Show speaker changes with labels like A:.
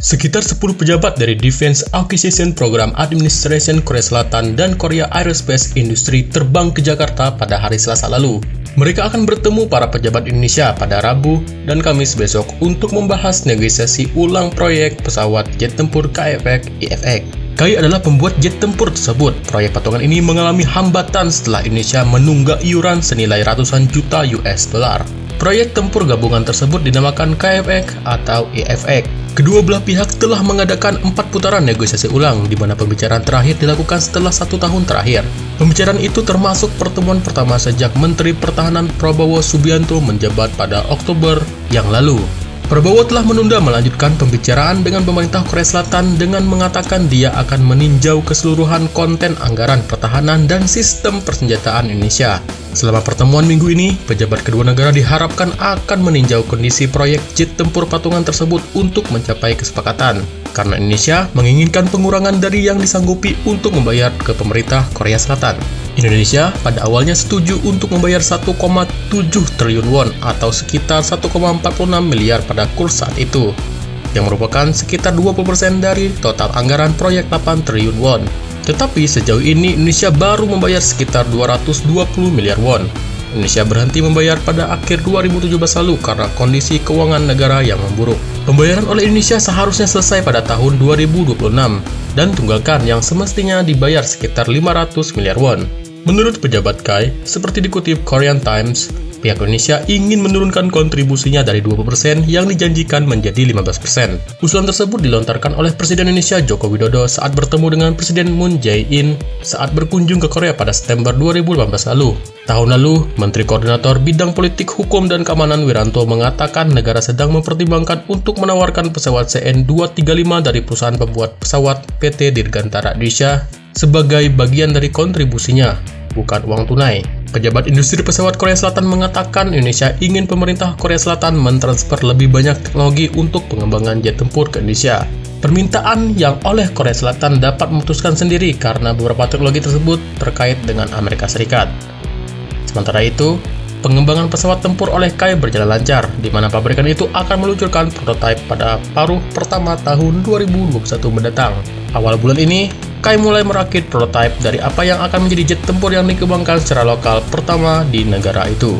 A: Sekitar 10 pejabat dari Defense Acquisition Program Administration Korea Selatan dan Korea Aerospace Industry terbang ke Jakarta pada hari Selasa lalu. Mereka akan bertemu para pejabat Indonesia pada Rabu dan Kamis besok untuk membahas negosiasi ulang proyek pesawat jet tempur KAIFEK IFX. KAI adalah pembuat jet tempur tersebut. Proyek patungan ini mengalami hambatan setelah Indonesia menunggak iuran senilai ratusan juta US dollar. Proyek tempur gabungan tersebut dinamakan KAIFEK atau IFX. Kedua belah pihak telah mengadakan 4 putaran negosiasi ulang, di mana pembicaraan terakhir dilakukan setelah 1 tahun terakhir. Pembicaraan itu termasuk pertemuan pertama sejak Menteri Pertahanan Prabowo Subianto menjabat pada Oktober yang lalu. Prabowo telah menunda melanjutkan pembicaraan dengan pemerintah Korea Selatan dengan mengatakan dia akan meninjau keseluruhan konten anggaran pertahanan dan sistem persenjataan Indonesia. Selama pertemuan minggu ini, pejabat kedua negara diharapkan akan meninjau kondisi proyek jet tempur patungan tersebut untuk mencapai kesepakatan. Karena Indonesia menginginkan pengurangan dari yang disanggupi untuk membayar ke pemerintah Korea Selatan. Indonesia pada awalnya setuju untuk membayar 1,7 triliun won atau sekitar 1,46 miliar pada kurs saat itu, yang merupakan sekitar 20% dari total anggaran proyek 8 triliun won. Tetapi sejauh ini Indonesia baru membayar sekitar 220 miliar won. Indonesia berhenti membayar pada akhir 2017 lalu karena kondisi keuangan negara yang memburuk. Pembayaran oleh Indonesia seharusnya selesai pada tahun 2026 dan tunggakan yang semestinya dibayar sekitar 500 miliar won. Menurut pejabat KAI, seperti dikutip Korean Times, pihak Indonesia ingin menurunkan kontribusinya dari 20% yang dijanjikan menjadi 15%. Usulan tersebut dilontarkan oleh Presiden Indonesia Joko Widodo saat bertemu dengan Presiden Moon Jae-in saat berkunjung ke Korea pada September 2018 lalu. Tahun lalu, Menteri Koordinator Bidang Politik, Hukum, dan Keamanan Wiranto mengatakan negara sedang mempertimbangkan untuk menawarkan pesawat CN-235 dari perusahaan pembuat pesawat PT Dirgantara Indonesia sebagai bagian dari kontribusinya, bukan uang tunai. Pejabat industri pesawat Korea Selatan mengatakan Indonesia ingin pemerintah Korea Selatan mentransfer lebih banyak teknologi untuk pengembangan jet tempur ke Indonesia. Permintaan yang oleh Korea Selatan dapat memutuskan sendiri karena beberapa teknologi tersebut terkait dengan Amerika Serikat. Sementara itu, pengembangan pesawat tempur oleh KAI berjalan lancar, di mana pabrikan itu akan meluncurkan prototipe pada paruh pertama tahun 2021 mendatang. Awal bulan ini, KAI mulai merakit prototipe dari apa yang akan menjadi jet tempur yang dikembangkan secara lokal pertama di negara itu.